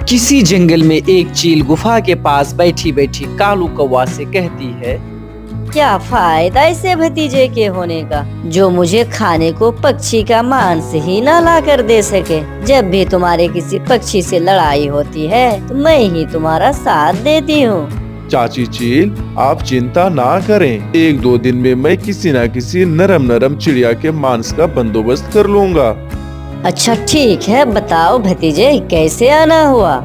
किसी जंगल में एक चील गुफा के पास बैठी बैठी कालू कौवा से कहती है, क्या फायदा इसे भतीजे के होने का, जो मुझे खाने को पक्षी का मांस ही ना ला कर दे सके। जब भी तुम्हारे किसी पक्षी से लड़ाई होती है तो मैं ही तुम्हारा साथ देती हूँ। चाची चील, आप चिंता ना करें, 1-2 दिन में मैं किसी न किसी नरम नरम चिड़िया के मांस का बंदोबस्त कर लूँगा। अच्छा ठीक है, बताओ भतीजे कैसे आना हुआ।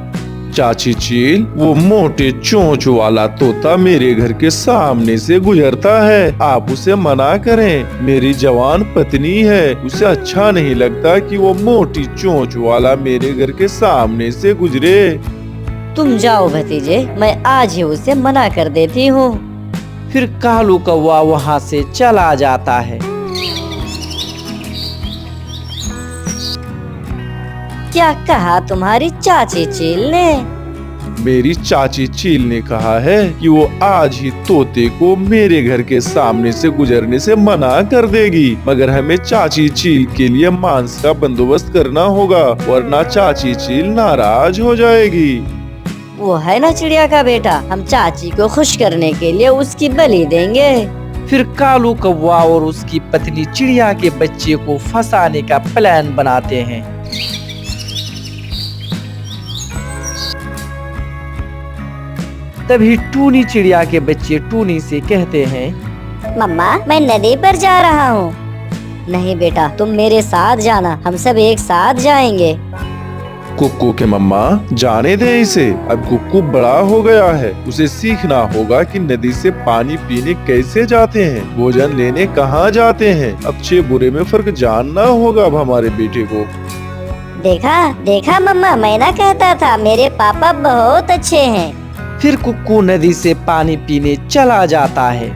चाची चील, वो मोटे चोंच वाला तोता मेरे घर के सामने से गुजरता है, आप उसे मना करें। मेरी जवान पत्नी है, उसे अच्छा नहीं लगता कि वो मोटी चोंच वाला मेरे घर के सामने से गुजरे। तुम जाओ भतीजे, मैं आज ही उसे मना कर देती हूँ। फिर कालू कौवा वहाँ से चला जाता है। क्या कहा तुम्हारी चाची चील ने? मेरी चाची चील ने कहा है कि वो आज ही तोते को मेरे घर के सामने से गुजरने से मना कर देगी, मगर हमें चाची चील के लिए मांस का बंदोबस्त करना होगा, वरना चाची चील नाराज हो जाएगी। वो है ना चिड़िया का बेटा, हम चाची को खुश करने के लिए उसकी बलि देंगे। फिर कालू कौवा और उसकी पत्नी चिड़िया के बच्चे को फंसाने का प्लान बनाते हैं। तभी टूनी चिड़िया के बच्चे टूनी से कहते हैं, मम्मा मैं नदी पर जा रहा हूँ। नहीं बेटा, तुम मेरे साथ जाना, हम सब एक साथ जाएंगे। कुक्कू के मम्मा, जाने दे इसे, अब कुक्कू बड़ा हो गया है, उसे सीखना होगा कि नदी से पानी पीने कैसे जाते हैं, भोजन लेने कहाँ जाते हैं। अच्छे बुरे में फर्क जानना होगा अब हमारे बेटे को। देखा देखा मम्मा, मैं ना कहता था मेरे पापा बहुत अच्छे हैं। फिर कुक्कू नदी से पानी पीने चला जाता है।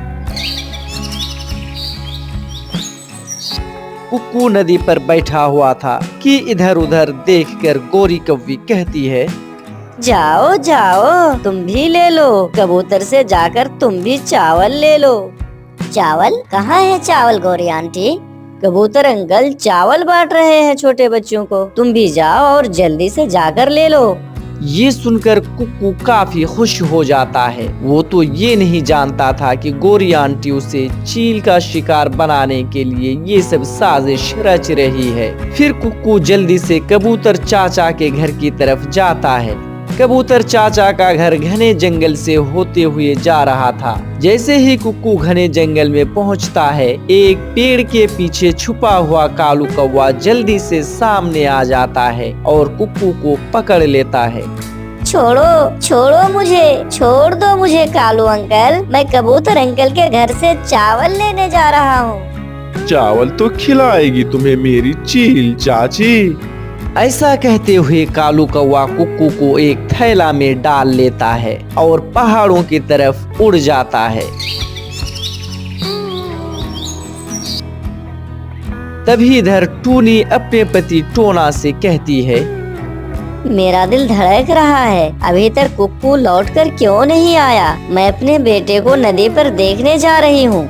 कुक्कू नदी पर बैठा हुआ था कि इधर उधर देखकर गोरी कौवी कहती है, जाओ जाओ तुम भी ले लो, कबूतर से जाकर तुम भी चावल ले लो। चावल कहाँ है चावल गोरी आंटी? कबूतर अंकल चावल बांट रहे हैं छोटे बच्चों को, तुम भी जाओ और जल्दी से जाकर ले लो। ये सुनकर कुक्कू काफी खुश हो जाता है। वो तो ये नहीं जानता था कि गोरी आंटी उसे चील का शिकार बनाने के लिए ये सब साजिश रच रही है। फिर कुक्कू जल्दी से कबूतर चाचा के घर की तरफ जाता है। कबूतर चाचा का घर घने जंगल से होते हुए जा रहा था। जैसे ही कुक्कू घने जंगल में पहुंचता है, एक पेड़ के पीछे छुपा हुआ कालू कौवा जल्दी से सामने आ जाता है और कुक्कू को पकड़ लेता है। छोड़ो छोड़ो मुझे, छोड़ दो मुझे कालू अंकल, मैं कबूतर अंकल के घर से चावल लेने जा रहा हूँ। चावल तो खिलाएगी तुम्हें मेरी चील चाची। ऐसा कहते हुए कालू कौवा कुक्कू को एक थैला में डाल लेता है और पहाड़ों की तरफ उड़ जाता है। तभी इधर टूनी अपने पति टोना से कहती है, मेरा दिल धड़क रहा है, अभी तक कुक्कू लौटकर क्यों नहीं आया? मैं अपने बेटे को नदी पर देखने जा रही हूँ।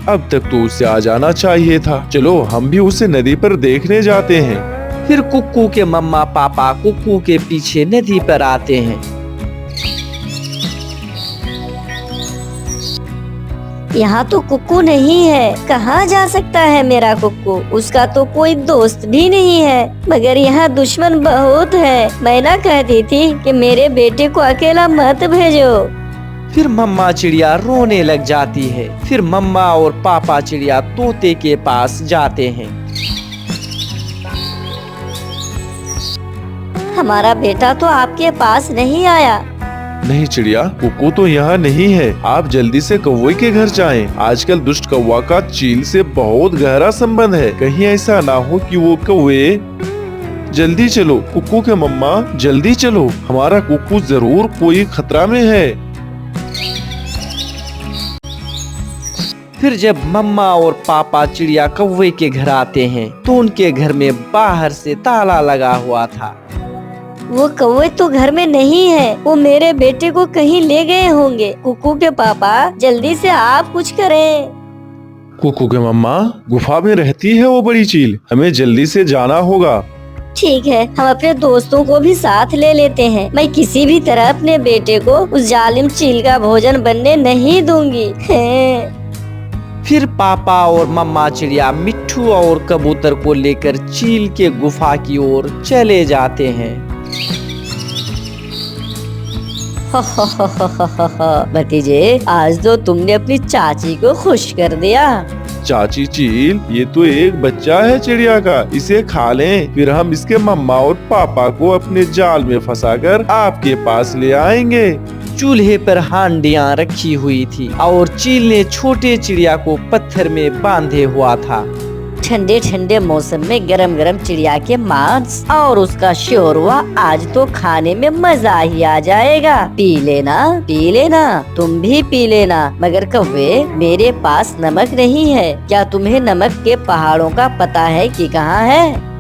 अब तक तो उसे आ जाना चाहिए था, चलो हम भी उसे नदी पर देखने जाते हैं। फिर कुक्कू के मम्मा पापा कुक्कू के पीछे नदी पर आते हैं। यहाँ तो कुक्कू नहीं है, कहाँ जा सकता है मेरा कुक्कू? उसका तो कोई दोस्त भी नहीं है, मगर यहाँ दुश्मन बहुत है। मैं ना कहती थी कि मेरे बेटे को अकेला मत भेजो। फिर मम्मा चिड़िया रोने लग जाती है। फिर मम्मा और पापा चिड़िया तोते के पास जाते हैं। हमारा बेटा तो आपके पास नहीं आया। नहीं चिड़िया, कुक्कू तो यहाँ नहीं है, आप जल्दी से कौवे के घर जाएं। आजकल दुष्ट कौवा का चील से बहुत गहरा संबंध है, कहीं ऐसा ना हो कि वो कौवे। जल्दी चलो कुक्कू के मम्मा, जल्दी चलो, हमारा कुक्कू जरूर कोई खतरा में है। फिर जब मम्मा और पापा चिड़िया कौवे के घर आते हैं तो उनके घर में बाहर से ताला लगा हुआ था। वो कौवे तो घर में नहीं है, वो मेरे बेटे को कहीं ले गए होंगे। कुक्कू के पापा जल्दी से आप कुछ करें। कुक्कू के मम्मा, गुफा में रहती है वो बड़ी चील, हमें जल्दी से जाना होगा। ठीक है, हम अपने दोस्तों को भी साथ ले लेते हैं। मैं किसी भी तरह अपने बेटे को उस जालिम चील का भोजन बनने नहीं दूंगी। फिर पापा और मम्मा चिड़िया मिट्ठू और कबूतर को लेकर चील के गुफा की ओर चले जाते हैं। भतीजे, आज तो तुमने अपनी चाची को खुश कर दिया। चाची चील, ये तो एक बच्चा है चिड़िया का, इसे खा लें, फिर हम इसके मम्मा और पापा को अपने जाल में फंसाकर आपके पास ले आएंगे। चूल्हे पर हांडियां रखी हुई थी और चील ने छोटे चिड़िया को पत्थर में बांधे हुआ था। ठंडे ठंडे मौसम में गरम गरम चिड़िया के मांस और उसका शोरवा आज तो खाने में मजा ही आ जाएगा। पी लेना, तुम भी पी लेना। मगर कौवे, मेरे पास नमक नहीं है। क्या तुम्हें नमक के पहाड़ों का पता है कि कहाँ है?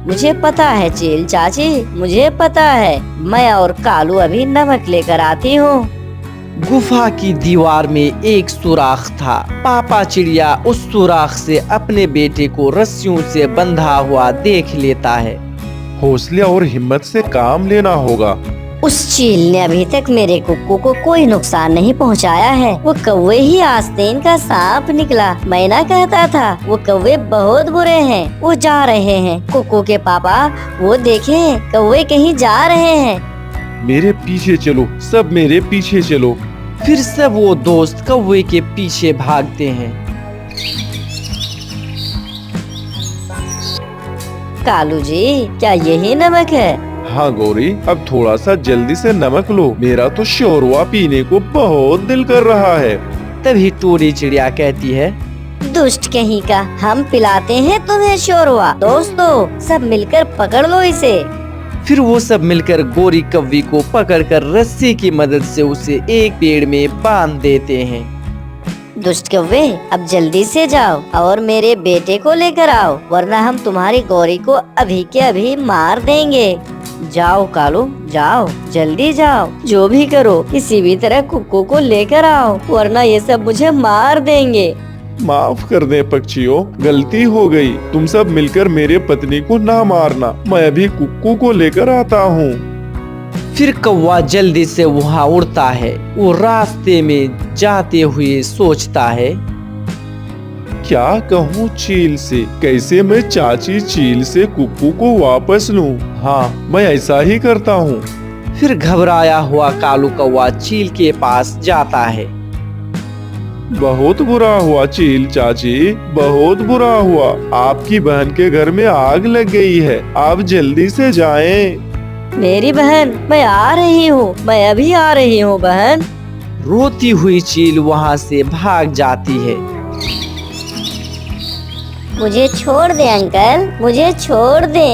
मुझे पता है चील चाची, मुझे पता है। मैं और कालू अभी नमक लेकर आती हूँ। गुफा की दीवार में एक सुराख था। पापा चिड़िया उस सुराख से अपने बेटे को रस्सियों से बंधा हुआ देख लेता है। हौसले और हिम्मत से काम लेना होगा। उस चील ने अभी तक मेरे कुक्कू को कोई नुकसान नहीं पहुंचाया है। वो कौवे ही आस्तीन का सांप निकला। मैं ना कहता था, वो कौवे बहुत बुरे हैं। वो जा रहे हैं। कुक्कू के पापा, वो देखें, कौवे कहीं जा रहे हैं। मेरे पीछे चलो, सब मेरे पीछे चलो। फिर सब वो दोस्त कौवे के पीछे भागते हैं। कालू जी, क्या यही नमक है? हाँ गौरी, अब थोड़ा सा जल्दी से नमक लो, मेरा तो शोरवा पीने को बहुत दिल कर रहा है। तभी टोरी चिड़िया कहती है, दुष्ट कहीं का, हम पिलाते हैं तुम्हें शोरवा। दोस्तों, सब मिलकर पकड़ लो इसे। फिर वो सब मिलकर गोरी कौवी को पकड़कर रस्सी की मदद से उसे एक पेड़ में बांध देते हैं। दुष्ट कौवे, अब जल्दी से जाओ और मेरे बेटे को लेकर आओ, वरना हम तुम्हारी गौरी को अभी के अभी मार देंगे। जाओ कालू, जाओ, जल्दी जाओ। जो भी करो, किसी भी तरह कुक्कू को लेकर आओ, वरना ये सब मुझे मार देंगे। माफ कर दे पक्षियों, गलती हो गई। तुम सब मिलकर मेरे पत्नी को ना मारना। मैं अभी कुक्कू को लेकर आता हूँ। फिर कौवा जल्दी से वहाँ उड़ता है। वो रास्ते में जाते हुए सोचता है, क्या कहूँ चील से, कैसे मैं चाची चील से कुक्कू को वापस लूँ। हाँ, मैं ऐसा ही करता हूँ। फिर घबराया हुआ कालू कौवा चील के पास जाता है। बहुत बुरा हुआ चील चाची, बहुत बुरा हुआ। आपकी बहन के घर में आग लग गई है, आप जल्दी से जाएं। मेरी बहन, मैं आ रही हूँ, मैं अभी आ रही हूँ बहन। रोती हुई चील वहाँ से भाग जाती है। मुझे छोड़ दे अंकल, मुझे छोड़ दे।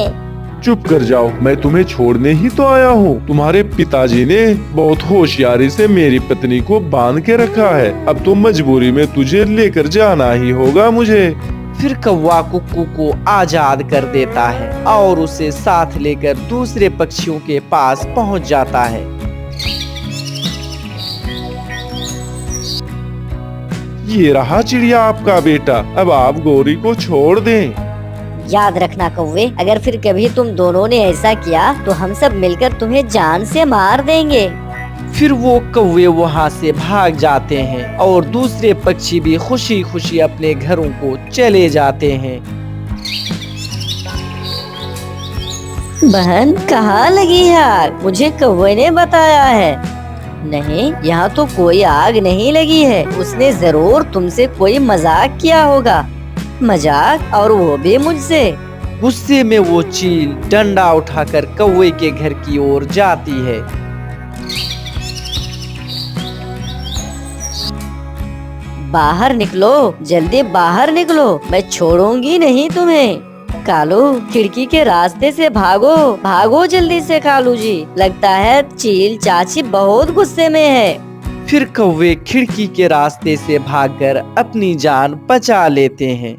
चुप कर जाओ, मैं तुम्हें छोड़ने ही तो आया हूँ। तुम्हारे पिताजी ने बहुत होशियारी से मेरी पत्नी को बांध के रखा है। अब तो मजबूरी में तुझे लेकर जाना ही होगा मुझे। फिर कौवा कुक्कू को आजाद कर देता है और उसे साथ लेकर दूसरे पक्षियों के पास पहुँच जाता है। ये रहा चिड़िया आपका बेटा, अब आप गौरी को छोड़ दें। याद रखना कौवे, अगर फिर कभी तुम दोनों ने ऐसा किया तो हम सब मिलकर तुम्हें जान से मार देंगे। फिर वो कौवे वहाँ से भाग जाते हैं और दूसरे पक्षी भी खुशी खुशी अपने घरों को चले जाते हैं। बहन, कहाँ लगी है आग? मुझे कौवे ने बताया है। नहीं, यहाँ तो कोई आग नहीं लगी है। उसने जरूर तुमसे कोई मजाक किया होगा। मजाक, और वो भी मुझसे। गुस्से में वो चील डंडा उठाकर कौवे के घर की ओर जाती है। बाहर निकलो, जल्दी बाहर निकलो, मैं छोड़ूंगी नहीं तुम्हें। कालू, खिड़की के रास्ते से भागो, भागो जल्दी से कालू जी। लगता है चील चाची बहुत गुस्से में है। फिर कौवे खिड़की के रास्ते से भागकर अपनी जान बचा लेते हैं।